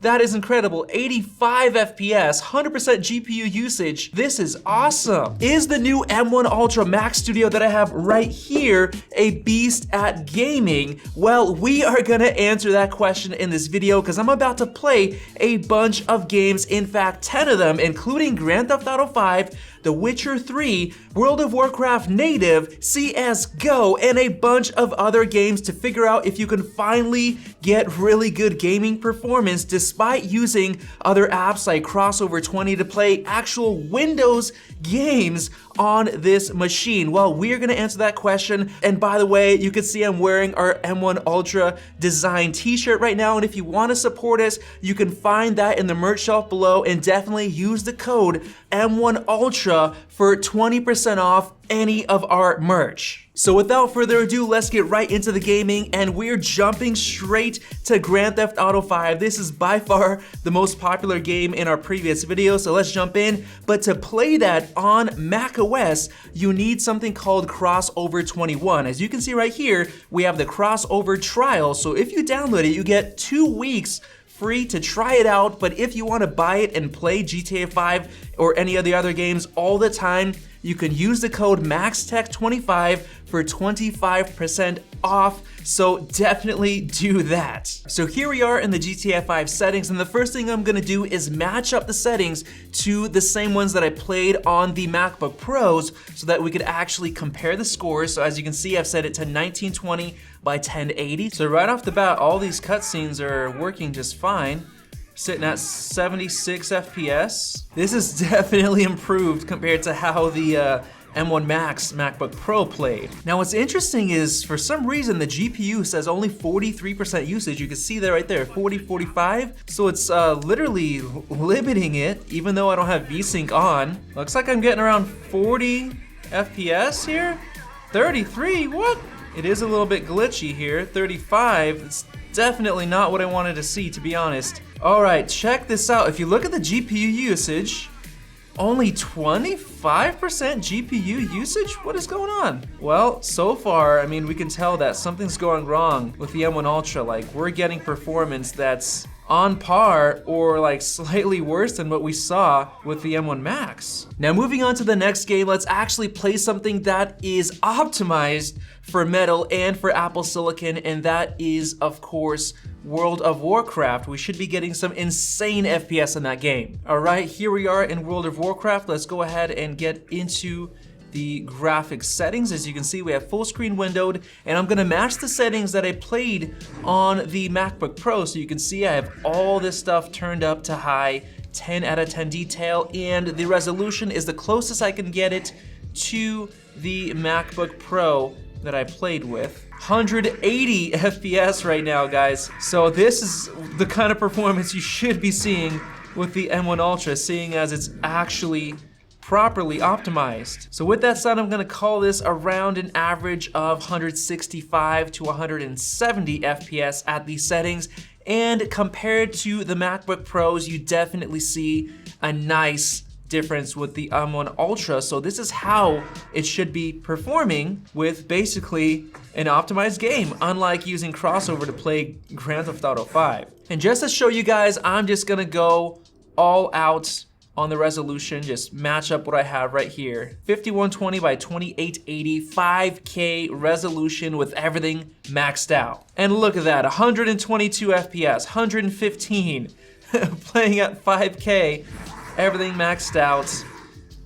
That is incredible. 85 FPS, 100% GPU usage. This is awesome. Is the new M1 Ultra Mac Studio that I have right here a beast at gaming? Well, we are gonna answer that question in this video because I'm about to play a bunch of games. In fact, 10 of them, including Grand Theft Auto 5, The Witcher 3, World of Warcraft Native, CSGO, and a bunch of other games to figure out if you can finally get really good gaming performance despite using other apps like Crossover 20 to play actual Windows games on this machine. Well, we are gonna answer that question. And by the way, you can see I'm wearing our M1 Ultra design t-shirt right now. And if you wanna support us, you can find that in the merch shelf below and definitely use the code M1 Ultra for 20% off any of our merch. So without further ado, let's get right into the gaming, and we're jumping straight to Grand Theft Auto 5. This is by far the most popular game in our previous video, so let's jump in. But to play that on macOS, you need something called Crossover 21. As you can see right here, we have the Crossover trial, so if you download it, you get 2 weeks free to try it out. But if you want to buy it and play GTA 5 or any of the other games all the time, you can use the code MAXTECH25 for 25% off, so definitely do that. So here we are in the GTA 5 settings, and the first thing I'm gonna do is match up the settings to the same ones that I played on the MacBook Pros so that we could actually compare the scores. So as you can see, I've set it to 1920 by 1080. So right off the bat, all these cutscenes are working just fine. Sitting at 76 FPS. This is definitely improved compared to how the M1 Max MacBook Pro played. Now what's interesting is for some reason the GPU says only 43% usage. You can see that right there, 40, 45. So it's literally limiting it even though I don't have VSync on. Looks like I'm getting around 40 FPS here. 33, what? It is a little bit glitchy here. 35, it's definitely not what I wanted to see, to be honest. All right, check this out. If you look at the GPU usage, only 25% GPU usage? What is going on? Well, so far, I mean, we can tell that something's going wrong with the M1 Ultra. Like, we're getting performance that's on par or like slightly worse than what we saw with the M1 Max. Now moving on to the next game, let's actually play something that is optimized for Metal and for Apple Silicon, and that is, of course, World of Warcraft. We should be getting some insane FPS in that game. All right, here we are in World of Warcraft. Let's go ahead and get into the graphics settings. As you can see, we have full screen windowed, and I'm gonna match the settings that I played on the MacBook Pro. So you can see I have all this stuff turned up to high, 10 out of 10 detail, and the resolution is the closest I can get it to the MacBook Pro that I played with. 180 FPS right now, guys. So this is the kind of performance you should be seeing with the M1 Ultra, seeing as it's actually properly optimized. So with that said, I'm gonna call this around an average of 165 to 170 FPS at these settings. And compared to the MacBook Pros, you definitely see a nice difference with the M1 Ultra. So this is how it should be performing with basically an optimized game, unlike using Crossover to play Grand Theft Auto 5. And just to show you guys, I'm just gonna go all out on the resolution, just match up what I have right here. 5120 by 2880, 5K resolution with everything maxed out. And look at that, 122 FPS, 115, playing at 5K, everything maxed out.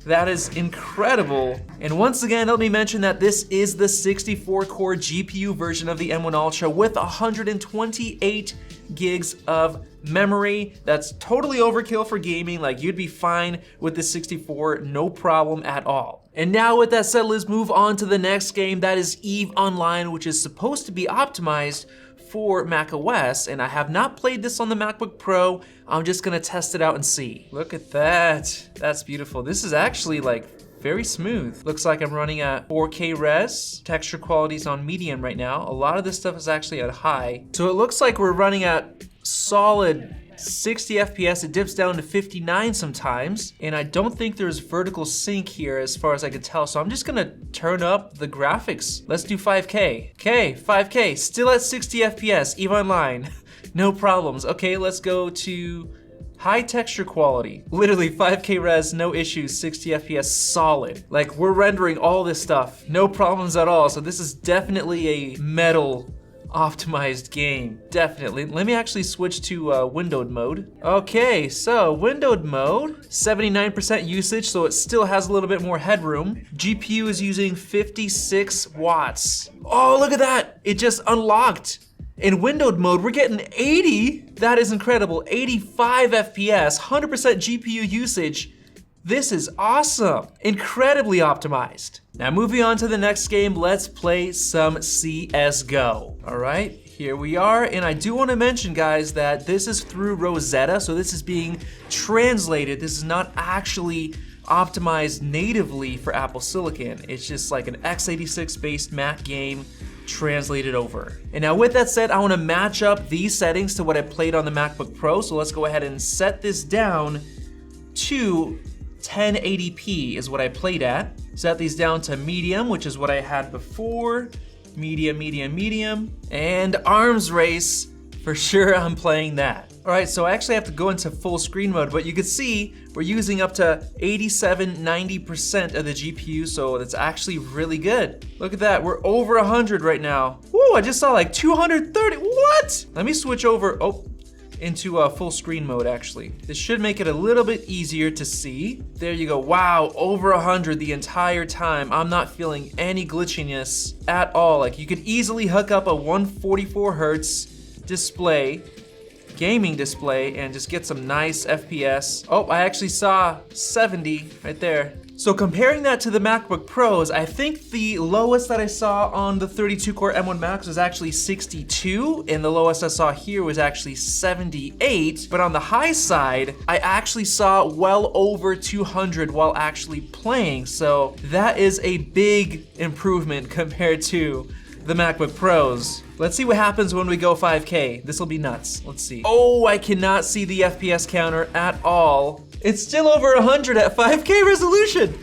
That is incredible. And once again, let me mention that this is the 64-core GPU version of the M1 Ultra with 128 gigs of memory. That's totally overkill for gaming. Like, you'd be fine with the 64, no problem at all. And now with that said, let's move on to the next game. That is EVE Online, which is supposed to be optimized for macOS, and I have not played this on the MacBook Pro. I'm just gonna test it out and see. Look at that, that's beautiful. This is actually like very smooth. Looks like I'm running at 4K res. Texture quality's on medium right now. A lot of this stuff is actually at high. So it looks like we're running at solid 60 FPS, it dips down to 59 sometimes, and I don't think there's vertical sync here as far as I could tell, so I'm just gonna turn up the graphics. Let's do 5K. Okay, 5K, still at 60 FPS, EVE Online. No problems. Okay, let's go to high texture quality. Literally 5K res, no issues, 60 FPS solid. Like, we're rendering all this stuff, no problems at all. So this is definitely a metal optimized game, definitely. Let me actually switch to windowed mode. Okay, so windowed mode, 79% usage, so it still has a little bit more headroom. GPU is using 56 watts. Oh, look at that, it just unlocked. In windowed mode, we're getting 80. That is incredible, 85 FPS, 100% GPU usage. This is awesome, incredibly optimized. Now moving on to the next game, let's play some CSGO. All right, here we are, and I do want to mention, guys, that this is through Rosetta, so this is being translated. This is not actually optimized natively for Apple Silicon. It's just like an x86 based Mac game translated over. And now with that said, I want to match up these settings to what I played on the MacBook Pro, so let's go ahead and set this down to 1080p is what I played at. Set these down to medium, which is what I had before. Medium, medium, medium. And arms race, for sure I'm playing that. All right, so I actually have to go into full screen mode, but you can see we're using up to 87, 90% of the GPU, so that's actually really good. Look at that, we're over 100 right now. Woo, I just saw like 230, what? Let me switch over, into full screen mode actually. This should make it a little bit easier to see. There you go, wow, over 100 the entire time. I'm not feeling any glitchiness at all. Like, you could easily hook up a 144 hertz display, gaming display, and just get some nice FPS. Oh, I actually saw 70 right there. So comparing that to the MacBook Pros, I think the lowest that I saw on the 32-core M1 Max was actually 62, and the lowest I saw here was actually 78. But on the high side, I actually saw well over 200 while actually playing. So that is a big improvement compared to the MacBook Pros. Let's see what happens when we go 5K. This will be nuts. Let's see. Oh, I cannot see the FPS counter at all. It's still over 100 at 5K resolution.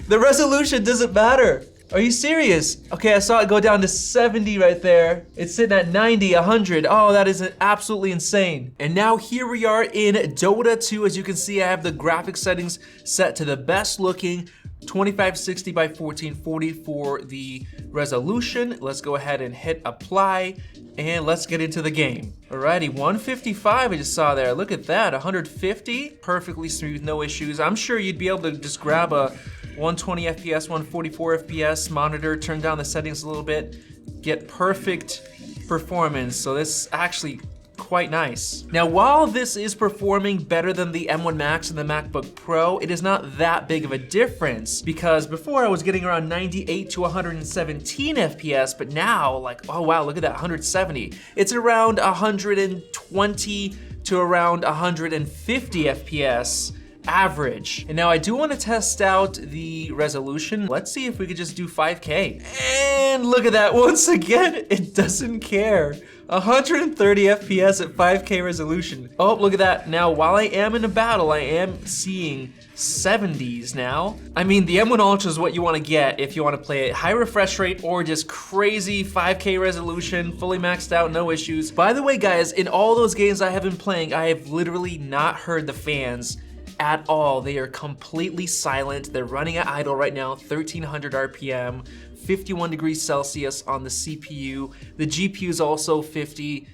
The resolution doesn't matter. Are you serious? Okay, I saw it go down to 70 right there. It's sitting at 90, 100. Oh, that is absolutely insane. And now here we are in Dota 2. As you can see, I have the graphics settings set to the best looking, 2560 by 1440 for the resolution. Let's go ahead and hit apply, and let's get into the game. Alrighty, 155 I just saw there. Look at that, 150, perfectly smooth, no issues. I'm sure you'd be able to just grab a 120 FPS, 144 FPS monitor, turn down the settings a little bit, get perfect performance. So this is actually quite nice. Now, while this is performing better than the M1 Max and the MacBook Pro, it is not that big of a difference, because before I was getting around 98 to 117 FPS, but now, like, oh wow, look at that, 170. It's around 120 to around 150 FPS average. And now I do want to test out the resolution. Let's see if we could just do 5K. And look at that, once again, it doesn't care. 130 FPS at 5K resolution. Oh, look at that. Now, while I am in a battle, I am seeing 70s now. I mean, the M1 Ultra is what you want to get if you want to play it high refresh rate or just crazy 5K resolution, fully maxed out, no issues. By the way, guys, in all those games I have been playing, I have literally not heard the fans at all. They are completely silent. They're running at idle right now, 1300 RPM, 51 degrees Celsius on the CPU. The GPU is also 50.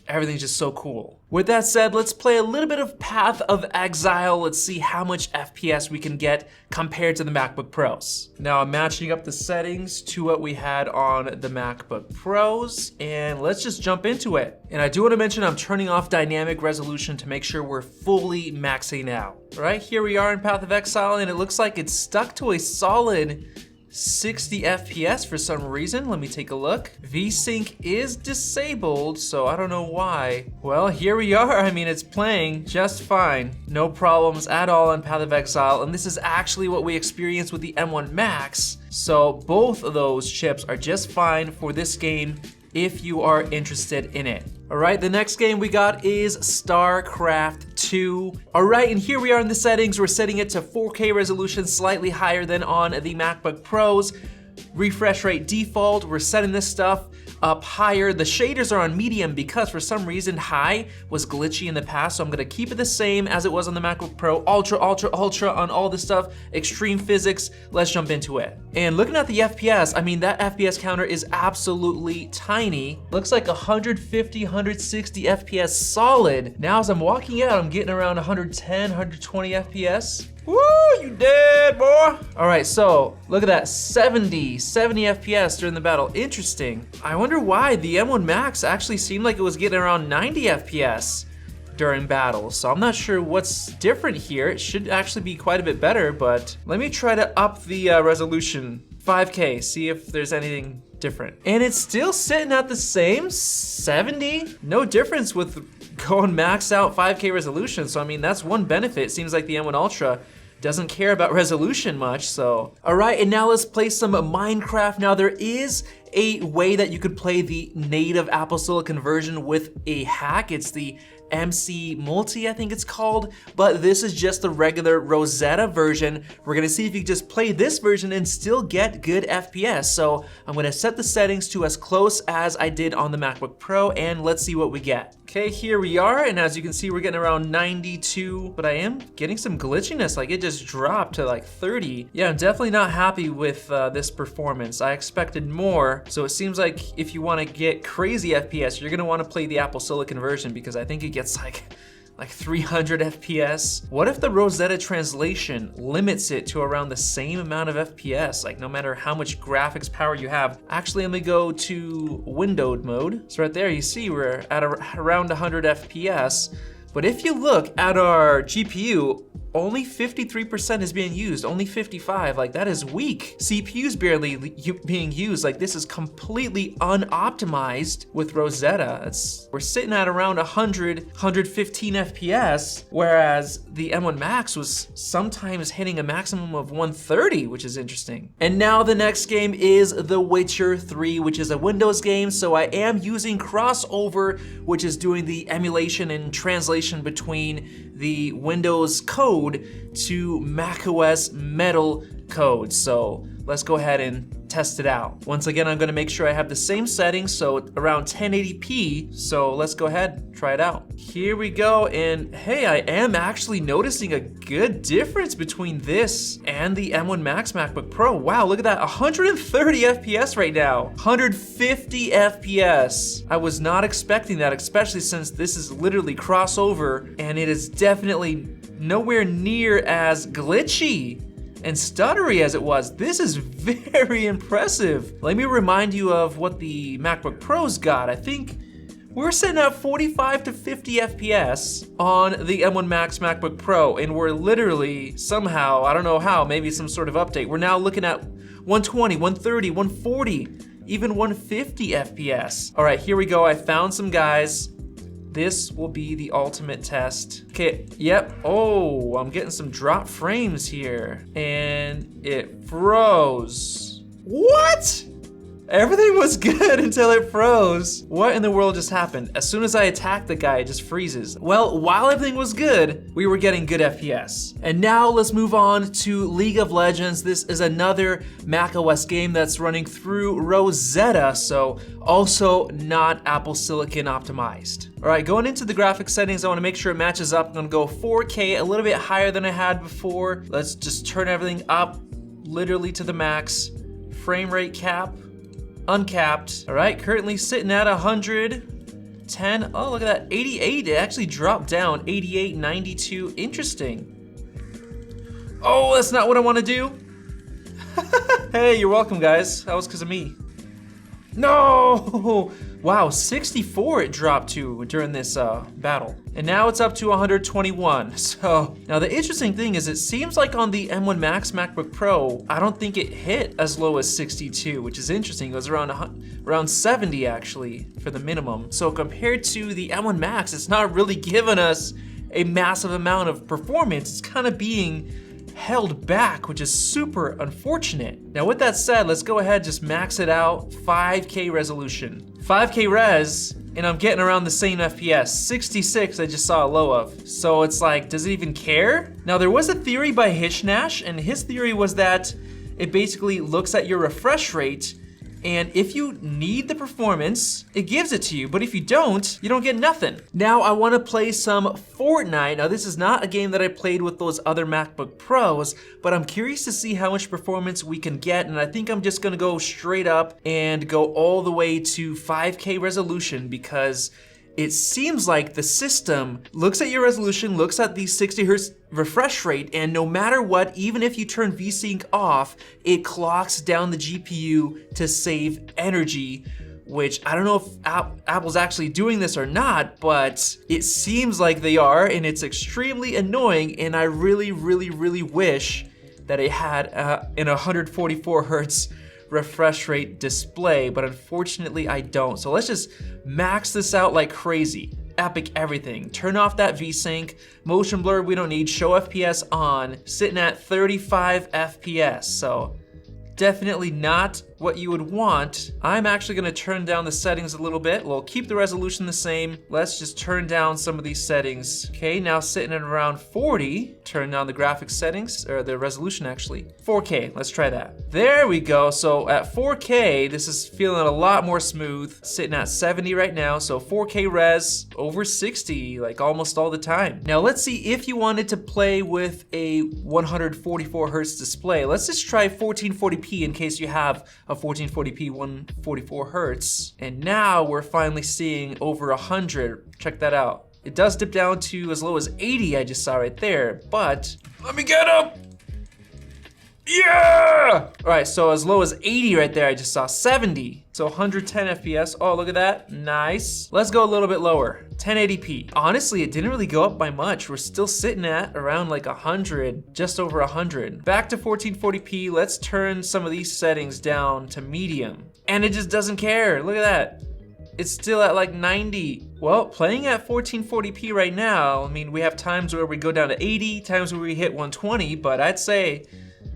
Everything's just so cool. With that said, let's play a little bit of Path of Exile. Let's see how much FPS we can get compared to the MacBook Pros. Now I'm matching up the settings to what we had on the MacBook Pros, and let's just jump into it. And I do want to mention I'm turning off dynamic resolution to make sure we're fully maxing out. All right, here we are in Path of Exile, and it looks like it's stuck to a solid 60 FPS for some reason. Let me take a look. VSync is disabled, so I don't know why. Well, here we are. I mean, it's playing just fine. No problems at all in Path of Exile, and this is actually what we experienced with the M1 Max. So both of those chips are just fine for this game if you are interested in it. All right, the next game we got is Starcraft II. All right, and here we are in the settings. We're setting it to 4K resolution, slightly higher than on the MacBook Pros. refresh rate default. We're setting this stuff up higher. The shaders are on medium because for some reason high was glitchy in the past, so I'm gonna keep it the same as it was on the MacBook Pro. Ultra, ultra, ultra on all this stuff. Extreme physics, let's jump into it. And looking at the FPS, I mean, that FPS counter is absolutely tiny. Looks like 150, 160 FPS solid. Now as I'm walking out, I'm getting around 110, 120 FPS. Woo, you dead, boy. All right, so look at that, 70 FPS during the battle. Interesting. I wonder why the M1 Max actually seemed like it was getting around 90 FPS during battle. So I'm not sure what's different here. It should actually be quite a bit better, but let me try to up the resolution. 5K, see if there's anything different. And it's still sitting at the same 70. No difference with going max out 5K resolution. So I mean, that's one benefit. It seems like the M1 Ultra doesn't care about resolution much, so. All right, and now let's play some Minecraft. Now there is a way that you could play the native Apple Silicon version with a hack. It's the MC Multi, I think it's called, but this is just the regular Rosetta version. We're gonna see if you can just play this version and still get good FPS. So I'm gonna set the settings to as close as I did on the MacBook Pro, and let's see what we get. Okay, here we are, and as you can see, we're getting around 92, but I am getting some glitchiness, like it just dropped to like 30. Yeah, I'm definitely not happy with this performance. I expected more, so it seems like if you wanna get crazy FPS, you're gonna wanna play the Apple Silicon version because I think it gets like 300 FPS. What if the Rosetta translation limits it to around the same amount of FPS, like no matter how much graphics power you have? Actually, let me go to windowed mode. So right there, you see we're at around 100 FPS. But if you look at our GPU, only 53% is being used, only 55, like that is weak. CPU's barely being used, like this is completely unoptimized with Rosetta. We're sitting at around 100, 115 FPS, whereas the M1 Max was sometimes hitting a maximum of 130, which is interesting. And now the next game is The Witcher 3, which is a Windows game, so I am using Crossover, which is doing the emulation and translation between the Windows code to macOS Metal code. So let's go ahead and test it out. Once again, I'm gonna make sure I have the same settings, so around 1080p. So let's go ahead, try it out. Here we go, and hey, I am actually noticing a good difference between this and the M1 Max MacBook Pro. Wow, look at that, 130 FPS right now, 150 FPS. I was not expecting that, especially since this is literally crossover, and it is definitely nowhere near as glitchy and stuttery as it was. This is very impressive. Let me remind you of what the MacBook Pros got. I think we're sitting at 45 to 50 FPS on the M1 Max MacBook Pro, and we're literally somehow, I don't know how, maybe some sort of update, we're now looking at 120, 130, 140, even 150 FPS. All right, here we go. I found some guys. This will be the ultimate test. Okay, yep. Oh, I'm getting some drop frames here. And it froze. What? Everything was good until it froze. What in the world just happened? As soon as I attack the guy, it just freezes. Well, while everything was good, we were getting good FPS. And now let's move on to League of Legends. This is another macOS game that's running through Rosetta, so also not Apple Silicon optimized. All right, going into the graphics settings, I wanna make sure it matches up. I'm gonna go 4K, a little bit higher than I had before. Let's just turn everything up literally to the max. Frame rate cap, uncapped. All right, currently sitting at 110. Oh, look at that, 88. It actually dropped down, 88, 92. Interesting. Oh, that's not what I want to do. Hey, you're welcome, guys. That was because of me. No! Wow, 64 it dropped to during this battle. And now it's up to 121. So, now the interesting thing is it seems like on the M1 Max MacBook Pro, I don't think it hit as low as 62, which is interesting. It was around 70 actually for the minimum. So compared to the M1 Max, it's not really giving us a massive amount of performance. It's kind of being held back, which is super unfortunate. Now with that said, let's go ahead, just max it out, 5K resolution. 5K res, and I'm getting around the same FPS. 66 I just saw a low of. So it's like, does it even care? Now there was a theory by Hishnash, and his theory was that it basically looks at your refresh rate, and if you need the performance, it gives it to you, but if you don't get nothing. Now I wanna play some Fortnite. Now this is not a game that I played with those other MacBook Pros, but I'm curious to see how much performance we can get, and I think I'm just gonna go straight up and go all the way to 5K resolution, because it seems like the system looks at your resolution, looks at the 60 hertz refresh rate, and no matter what, even if you turn VSync off, it clocks down the GPU to save energy, which I don't know if Apple's actually doing this or not, but it seems like they are, and it's extremely annoying, and I really, really, really wish that it had an 144 hertz refresh rate display, but unfortunately I don't. So let's just max this out like crazy. Epic everything. Turn off that VSync. Motion blur we don't need. Show FPS on. Sitting at 35 FPS. So definitely not what you would want. I'm actually gonna turn down the settings a little bit. We'll keep the resolution the same. Let's just turn down some of these settings. Okay, now sitting at around 40. Turn down the graphics settings, or the resolution actually. 4K, let's try that. There we go, so at 4K, this is feeling a lot more smooth. Sitting at 70 right now, so 4K res, over 60, like almost all the time. Now let's see if you wanted to play with a 144 hertz display. Let's just try 1440p in case you have a 1440p 144 hertz. And now we're finally seeing over 100. Check that out. It does dip down to as low as 80, I just saw right there, but let me get him! Yeah! All right, so as low as 80 right there, I just saw 70. So 110 FPS, oh, look at that, nice. Let's go a little bit lower, 1080p. Honestly, it didn't really go up by much. We're still sitting at around like 100, just over 100. Back to 1440p, let's turn some of these settings down to medium. And it just doesn't care, look at that. It's still at like 90. Well, playing at 1440p right now, I mean, we have times where we go down to 80, times where we hit 120, but I'd say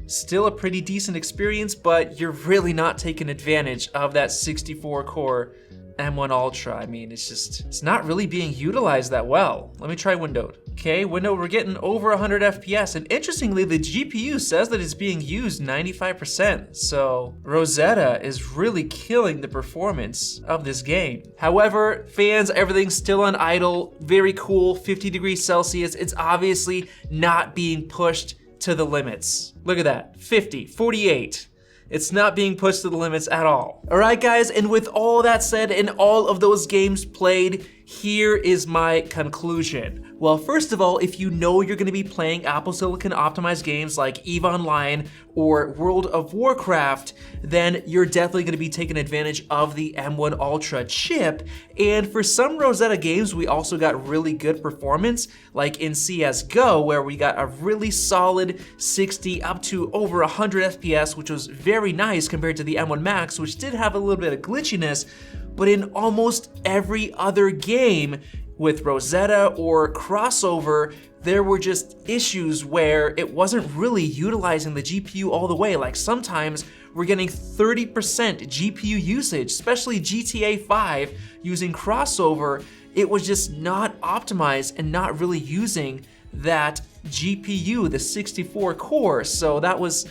still a pretty decent experience, but you're really not taking advantage of that 64 core M1 Ultra. I mean, it's not really being utilized that well. Let me try windowed. Okay, windowed, we're getting over 100 FPS, and interestingly, the GPU says that it's being used 95%, so Rosetta is really killing the performance of this game. However, fans, everything's still on idle, very cool, 50 degrees Celsius. It's obviously not being pushed to the limits. Look at that, 50, 48. It's not being pushed to the limits at all. All right, guys, and with all that said and all of those games played, here is my conclusion. Well, first of all, if you know you're gonna be playing Apple Silicon optimized games like EVE Online or World of Warcraft, then you're definitely gonna be taking advantage of the M1 Ultra chip. And for some Rosetta games, we also got really good performance, like in CSGO, where we got a really solid 60 up to over 100 FPS, which was very nice compared to the M1 Max, which did have a little bit of glitchiness. But in almost every other game with Rosetta or Crossover, there were just issues where it wasn't really utilizing the GPU all the way. Like sometimes we're getting 30% GPU usage, especially GTA 5 using Crossover. It was just not optimized and not really using that GPU, the 64 core. So that was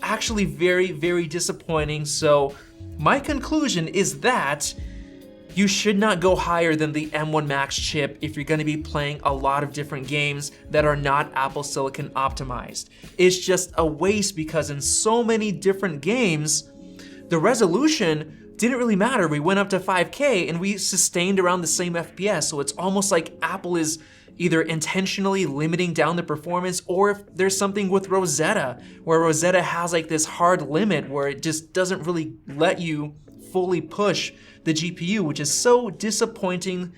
actually very, very disappointing. So my conclusion is that you should not go higher than the M1 Max chip if you're gonna be playing a lot of different games that are not Apple Silicon optimized. It's just a waste because in so many different games, the resolution didn't really matter. We went up to 5K and we sustained around the same FPS. So it's almost like Apple is either intentionally limiting down the performance, or if there's something with Rosetta, where Rosetta has like this hard limit where it just doesn't really let you fully push the GPU, which is so disappointing.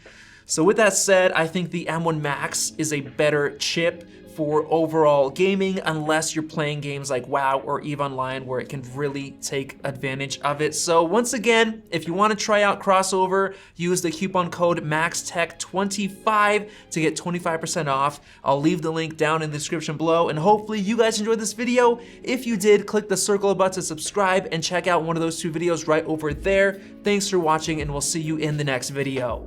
So with that said, I think the M1 Max is a better chip for overall gaming, unless you're playing games like WoW or EVE Online where it can really take advantage of it. So once again, if you want to try out Crossover, use the coupon code MAXTECH25 to get 25% off. I'll leave the link down in the description below, and hopefully you guys enjoyed this video. If you did, click the circle button to subscribe and check out one of those two videos right over there. Thanks for watching, and we'll see you in the next video.